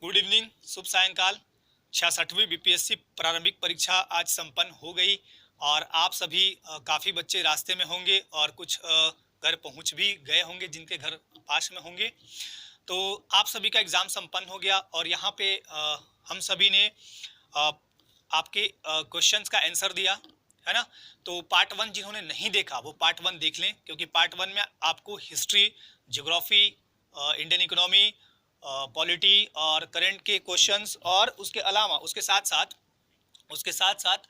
Good evening, शुभ सायंकाल। 66वीं BPSC प्रारंभिक परीक्षा आज संपन्न हो गई और आप सभी काफ़ी बच्चे रास्ते में होंगे और कुछ घर पहुंच भी गए होंगे जिनके घर पास में होंगे। तो आप सभी का एग्ज़ाम संपन्न हो गया और यहाँ पे हम सभी ने आपके क्वेश्चंस का आंसर दिया है ना। तो पार्ट 1 जिन्होंने नहीं देखा वो पार्ट 1 देख लें, क्योंकि पार्ट 1 में आपको history, geography, Indian economy, polity और करंट के क्वेश्चंस और उसके अलावा उसके साथ साथ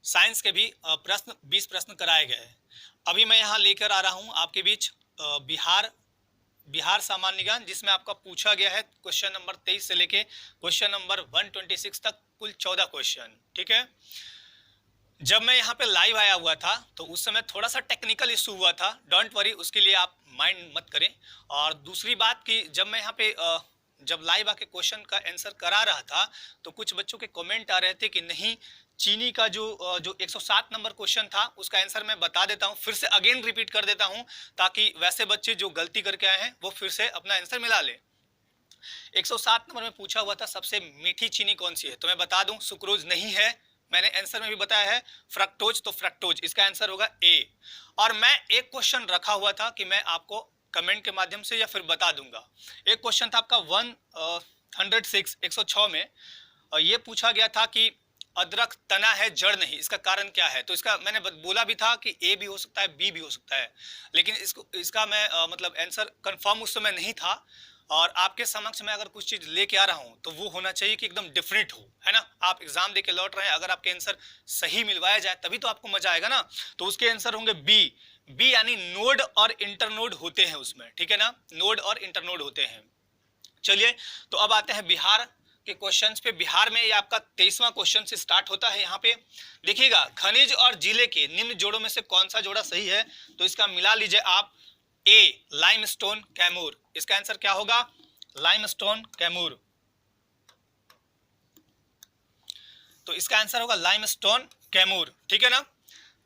साइंस के भी प्रश्न 20 प्रश्न कराए गए हैं। अभी मैं यहाँ लेकर आ रहा हूँ आपके बीच बिहार सामान्य ज्ञान, जिसमें आपका पूछा गया है क्वेश्चन नंबर 23 से लेके क्वेश्चन नंबर 126 तक कुल 14 क्वेश्चन। ठीक है, जब मैं यहाँ पे लाइव आया हुआ था तो उस समय थोड़ा सा टेक्निकल इशू हुआ था, डोंट वरी, उसके लिए आप माइंड मत करें। और दूसरी बात कि जब मैं यहाँ पे जब लाइव आके क्वेश्चन का आंसर करा रहा था तो कुछ बच्चों के कमेंट आ रहे थे कि नहीं, चीनी का जो 107 नंबर क्वेश्चन था उसका आंसर मैं बता देता हूँ, फिर से अगेन रिपीट कर देता हूँ ताकि वैसे बच्चे जो गलती करके आए हैं वो फिर से अपना आंसर मिला ले। 107 नंबर में पूछा हुआ था सबसे मीठी चीनी कौन सी है, तो मैं बता दूं सुक्रोज नहीं है। मैंने आंसर में भी बताया है फ्रक्टोज, तो फ्रक्टोज इसका आंसर होगा ए। और मैं एक क्वेश्चन रखा हुआ था कि मैं आपको कमेंट के माध्यम से या फिर बता दूंगा। एक क्वेश्चन था आपका 106 में ये पूछा गया था कि अदरक तना है जड़ नहीं, इसका कारण क्या है। तो इसका मैंने बोला भी था कि ए भी हो सकता है, बी भी हो सकता है, लेकिन इसका मैं मतलब आंसर कंफर्म उस समय नहीं था। और आपके समक्ष मैं अगर कुछ चीज लेके आ रहा हूं तो वो होना चाहिए कि एकदम डिफरेंट हो, है ना। आप एग्जाम देके लौट रहे हैं, अगर आपके आंसर सही मिलवाया जाए तभी तो आपको मजा आएगा ना। तो उसके आंसर होंगे बी यानी नोड और इंटरनोड होते हैं उसमें, ठीक है ना, नोड और इंटरनोड होते हैं। चलिए, तो अब आते हैं बिहार के क्वेश्चंस पे। बिहार में ये आपका 23वां क्वेश्चन से स्टार्ट होता है। यहाँ पे देखिएगा, खनिज और जिले के निम्न जोड़ों में से कौन सा जोड़ा सही है, तो इसका मिला लीजिए आप। ए लाइमस्टोन कैमूर, इसका आंसर क्या होगा, लाइमस्टोन कैमूर। तो इसका आंसर होगा लाइमस्टोन कैमूर, ठीक है ना।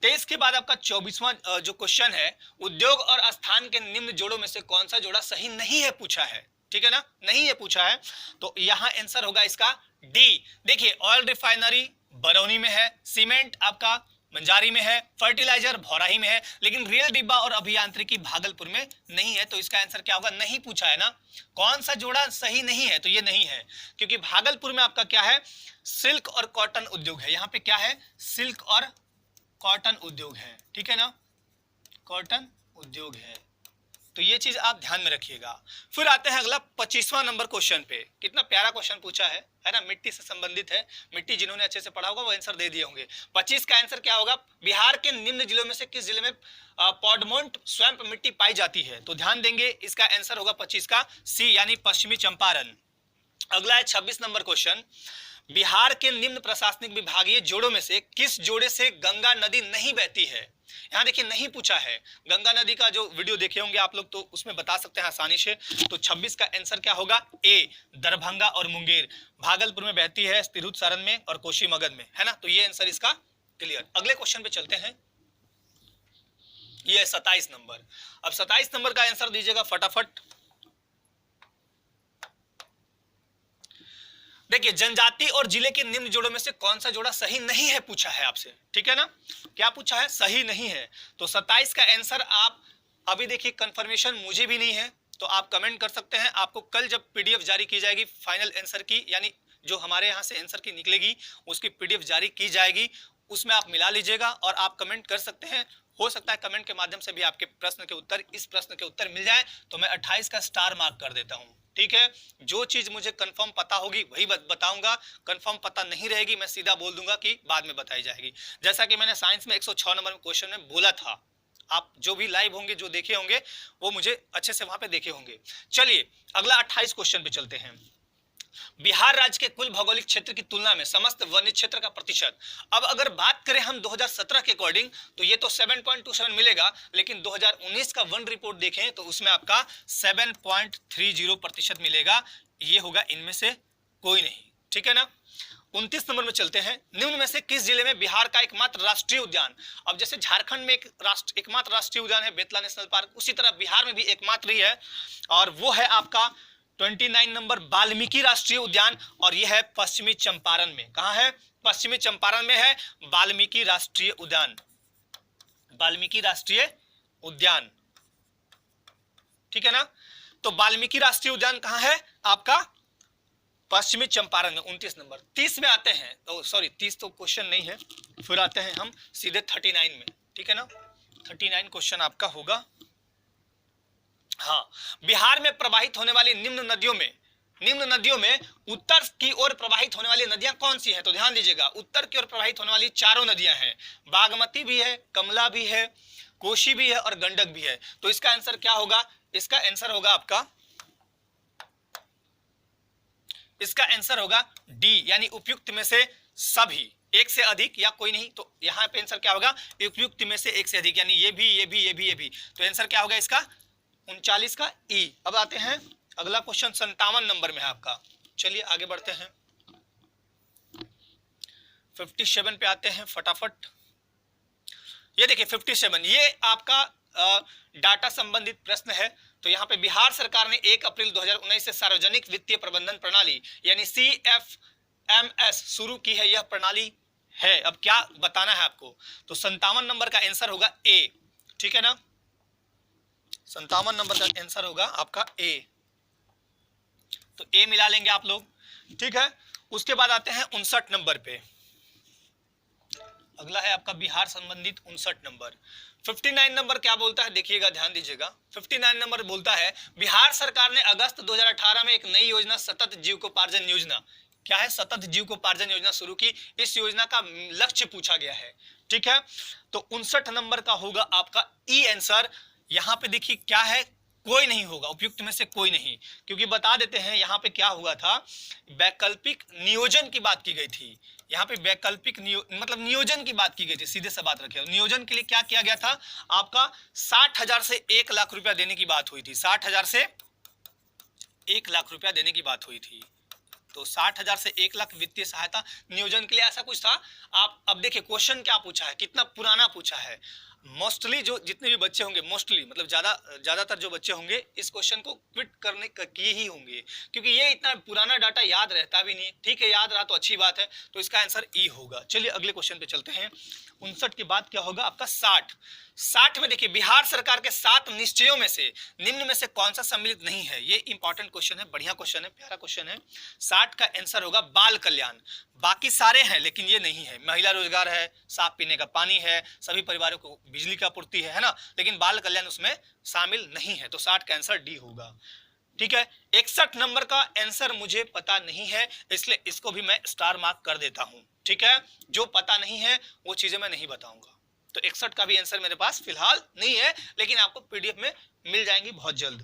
23 के बाद आपका 24वां जो क्वेश्चन है, उद्योग और स्थान के निम्न जोड़ों में से कौन सा जोड़ा सही नहीं है पूछा है, ठीक है ना, नहीं है पूछा है। तो यहां आंसर होगा इसका डी। देखिए, ऑयल रिफाइनरी बरौनी में है, सीमेंट आपका मंजारी में है, फर्टिलाइजर भौराही में है, लेकिन रेल डिब्बा और अभियांत्रिकी भागलपुर में नहीं है। तो इसका आंसर क्या होगा, नहीं पूछा है ना, कौन सा जोड़ा सही नहीं है, तो ये नहीं है, क्योंकि भागलपुर में आपका क्या है, सिल्क और कॉटन उद्योग है। यहाँ पे क्या है, सिल्क और कॉटन उद्योग है, ठीक है ना, कॉटन उद्योग है। तो ये चीज आप ध्यान में रखिएगा। फिर आते हैं अगला 25वां नंबर क्वेश्चन पे। कितना प्यारा क्वेश्चन पूछा है ना, मिट्टी से संबंधित है। मिट्टी जिन्होंने अच्छे से पढ़ा होगा वो आंसर दे दिए होंगे। 25 का आंसर क्या होगा, बिहार के निम्न जिलों में से किस जिले में पॉडमोंट स्वैम्प मिट्टी पाई जाती है। तो ध्यान देंगे, इसका आंसर होगा 25 का सी यानी पश्चिमी चंपारण। अगला है 26 नंबर क्वेश्चन, बिहार के निम्न प्रशासनिक विभागीय जोड़ों में से किस जोड़े से गंगा नदी नहीं बहती है। यहाँ देखिए, नहीं पूछा है। गंगा नदी का जो वीडियो देखे होंगे आप लोग तो उसमें बता सकते हैं आसानी से। तो 26 का आंसर क्या होगा, ए दरभंगा और मुंगेर, भागलपुर में बहती है, तिरहुत सारण में और कोशी मगध में, है ना। तो ये आंसर इसका क्लियर। अगले क्वेश्चन पे चलते हैं, ये 27 नंबर। अब 27 नंबर का आंसर दीजिएगा फटाफट। देखिए, जनजाति और जिले के निम्न जोड़ों में से कौन सा जोड़ा सही नहीं है पूछा है आपसे, ठीक है ना, क्या पूछा है, सही नहीं है। तो 27 का आंसर आप अभी देखिए, कंफर्मेशन मुझे भी नहीं है, तो आप कमेंट कर सकते हैं। आपको कल जब पीडीएफ जारी की जाएगी फाइनल आंसर की, यानी जो हमारे यहाँ से आंसर की निकलेगी उसकी पीडीएफ जारी की जाएगी, उसमें आप मिला लीजिएगा और आप कमेंट कर सकते हैं। हो सकता है कमेंट के माध्यम से भी आपके प्रश्न के उत्तर, इस प्रश्न के उत्तर मिल जाए, तो मैं 28 का स्टार मार्क कर देता हूं, ठीक है। जो चीज मुझे कंफर्म पता होगी वही बताऊंगा, कंफर्म पता नहीं रहेगी मैं सीधा बोल दूंगा कि बाद में बताई जाएगी। जैसा कि मैंने साइंस में 106 नंबर क्वेश्चन में बोला था, आप जो भी लाइव होंगे, जो देखे होंगे, वो मुझे अच्छे से वहां पे देखे होंगे। चलिए, अगला 28 क्वेश्चन पे चलते हैं। बिहार राज्य के कुल भौगोलिक क्षेत्र की तुलना में समस्त वन्य क्षेत्र का प्रतिशत। अब अगर बात करें हम 2017 के अकॉर्डिंग तो ये तो 7.27 मिलेगा, लेकिन 2019 का वन रिपोर्ट देखें तो उसमें आपका 7.30% मिलेगा। ये होगा इनमें से कोई नहीं, ठीक है ना। 29 नंबर में चलते हैं, निम्न में से किस जिले में बिहार का एकमात्र राष्ट्रीय उद्यान। अब जैसे झारखंड में एकमात्र राष्ट्रीय उद्यान है बेतला नेशनल पार्क, उसी तरह बिहार में भी एकमात्र ही है, और वो है आपका 29 नंबर वाल्मीकि राष्ट्रीय उद्यान, और यह है पश्चिमी चंपारण में। कहां है? पश्चिमी चंपारण में है वाल्मीकि राष्ट्रीय उद्यान, वाल्मीकि राष्ट्रीय उद्यान, ठीक है ना। तो वाल्मीकि राष्ट्रीय उद्यान कहां है आपका? पश्चिमी चंपारण में। 29 नंबर। 30 में आते हैं, तो सॉरी 30 तो क्वेश्चन नहीं है, फिर आते हैं हम सीधे 39 में, ठीक है ना। 39 क्वेश्चन आपका होगा। हाँ, बिहार में प्रवाहित होने वाली निम्न नदियों में उत्तर की ओर प्रवाहित होने वाली नदियां कौन सी हैं? तो ध्यान दीजिएगा, उत्तर की ओर प्रवाहित होने वाली चारों नदियां हैं, बागमती भी है, कमला भी है, कोशी भी है और गंडक भी है। तो इसका आंसर क्या होगा? इसका आंसर होगा आपका, इसका आंसर होगा डी, यानी उपयुक्त में से सभी, एक से अधिक या कोई नहीं। तो यहां पे आंसर क्या होगा? उपयुक्त में से एक से अधिक, यानी ये भी, ये भी, ये भी, ये भी। तो आंसर क्या होगा इसका? 39 का ई। अब आते हैं अगला क्वेश्चन, 57 नंबर में है आपका। चलिए आगे बढ़ते हैं, 57 पे आते हैं फटाफट। ये देखिए 57, ये आपका डाटा संबंधित प्रश्न है। तो यहाँ पे बिहार सरकार ने 1 अप्रैल 2019 से सार्वजनिक वित्तीय प्रबंधन प्रणाली यानी CFMS शुरू की है। यह प्रणाली है, अब क्या बताना है आपको? तो 57 नंबर का आंसर होगा ए, ठीक है ना। 57 नंबर का आंसर होगा आपका ए, तो ए मिला लेंगे आप लोग, ठीक है। उसके बाद आते हैं 59 नंबर पे। अगला है आपका बिहार संबंधित 59 नंबर। 59 नंबर क्या बोलता है? देखिएगा, ध्यान दीजिएगा। 59 नंबर बोलता है बिहार सरकार ने अगस्त 2018 में एक नई योजना सतत जीविकोपार्जन योजना, क्या है? सतत जीविकोपार्जन योजना शुरू की। इस योजना का लक्ष्य पूछा गया है, ठीक है। तो 59 नंबर का होगा आपका ई आंसर। यहां पे देखिए क्या है, कोई नहीं होगा, उपयुक्त में से कोई नहीं, क्योंकि बता देते हैं यहां पे क्या हुआ था, वैकल्पिक नियोजन की बात की गई थी। यहाँ पे वैकल्पिक मतलब नियोजन की बात की गई थी, सीधे से बात रखे। नियोजन के लिए क्या किया गया था आपका? 60,000 से 1 लाख रुपया देने की बात हुई थी, 60,000 से 1 लाख रुपया देने की बात हुई थी। तो 60,000 से 1 लाख वित्तीय सहायता नियोजन के लिए, ऐसा कुछ था। आप अब देखिए क्वेश्चन क्या पूछा है, कितना पुराना पूछा है। मोस्टली जो जितने भी बच्चे होंगे, मोस्टली मतलब ज्यादातर जो बच्चे होंगे इस क्वेश्चन को क्विट करने किए ही होंगे, क्योंकि ये इतना पुराना डाटा याद रहता भी नहीं। ठीक है, याद रहा तो अच्छी बात है, तो इसका आंसर ई होगा। चलिए अगले क्वेश्चन पे चलते हैं। 59 के बाद क्या होगा आपका 60 में देखिए बिहार सरकार के 7 निश्चयों में से निम्न में से कौन सा सम्मिलित नहीं है? ये इंपॉर्टेंट क्वेश्चन है, बढ़िया क्वेश्चन है, प्यारा क्वेश्चन है। 60 का आंसर होगा बाल कल्याण। बाकी सारे हैं लेकिन ये नहीं है। महिला रोजगार है, साफ पीने का पानी है, सभी परिवारों को बिजली का आपूर्ति है ना, लेकिन बाल कल्याण उसमें शामिल नहीं है। तो 60 का आंसर डी होगा। ठीक है, 61 नंबर का आंसर मुझे पता नहीं है, इसलिए इसको भी मैं स्टार मार्क कर देता हूं। ठीक है, जो पता नहीं है वो चीजें मैं नहीं बताऊंगा। तो 61 का भी आंसर मेरे पास फिलहाल नहीं है, लेकिन आपको पीडीएफ में मिल जाएंगी बहुत जल्द।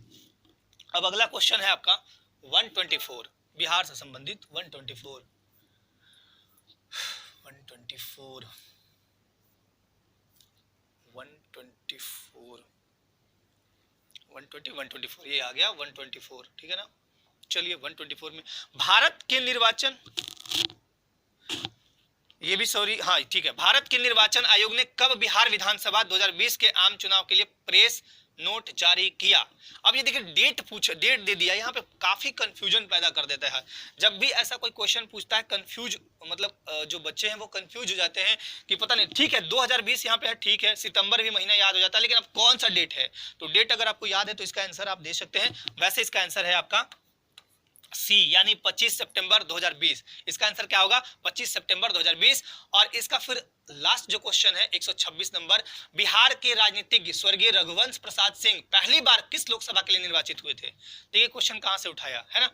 अब अगला क्वेश्चन है आपका 124, बिहार से संबंधित 124 ये आ गया 124। ठीक है ना। चलिए 124 में भारत के निर्वाचन, ये भी सॉरी, हाँ ठीक है। भारत के निर्वाचन आयोग ने कब बिहार विधानसभा 2020 के आम चुनाव के लिए प्रेस नोट जारी किया? अब ये देखिए डेट दे दिया, यहाँ पे काफी कंफ्यूजन पैदा कर देता है। जब भी ऐसा कोई क्वेश्चन पूछता है कंफ्यूज, मतलब जो बच्चे हैं वो कंफ्यूज हो जाते हैं कि पता नहीं। ठीक है 2020 यहाँ पे है, ठीक है, सितंबर भी महीना याद हो जाता है, लेकिन अब कौन सा डेट है? तो डेट अगर आपको याद है तो इसका आंसर आप दे सकते हैं। वैसे इसका आंसर है आपका सी, यानी 25 सितंबर 2020। इसका आंसर क्या होगा? 25 सितंबर 2020। और इसका फिर लास्ट जो क्वेश्चन है 126 नंबर, बिहार के राजनीतिज्ञ स्वर्गीय रघुवंश प्रसाद सिंह पहली बार किस लोकसभा के लिए निर्वाचित हुए थे? तो ये क्वेश्चन कहां से उठाया है ना।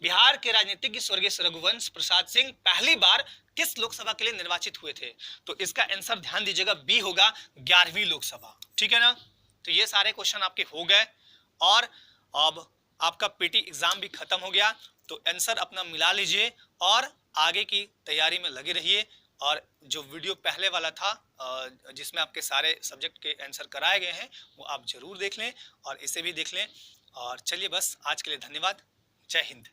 बिहार के राजनीतिज्ञ स्वर्गीय रघुवंश प्रसाद सिंह पहली बार किस लोकसभा के लिए निर्वाचित हुए थे? तो इसका आंसर ध्यान दीजिएगा बी होगा, 11वीं लोकसभा। ठीक है ना। तो ये सारे क्वेश्चन आपके हो गए और अब आपका पीटी एग्जाम भी खत्म हो गया। तो आंसर अपना मिला लीजिए और आगे की तैयारी में लगे रहिए। और जो वीडियो पहले वाला था जिसमें आपके सारे सब्जेक्ट के आंसर कराए गए हैं वो आप जरूर देख लें और इसे भी देख लें। और चलिए बस आज के लिए धन्यवाद। जय हिंद।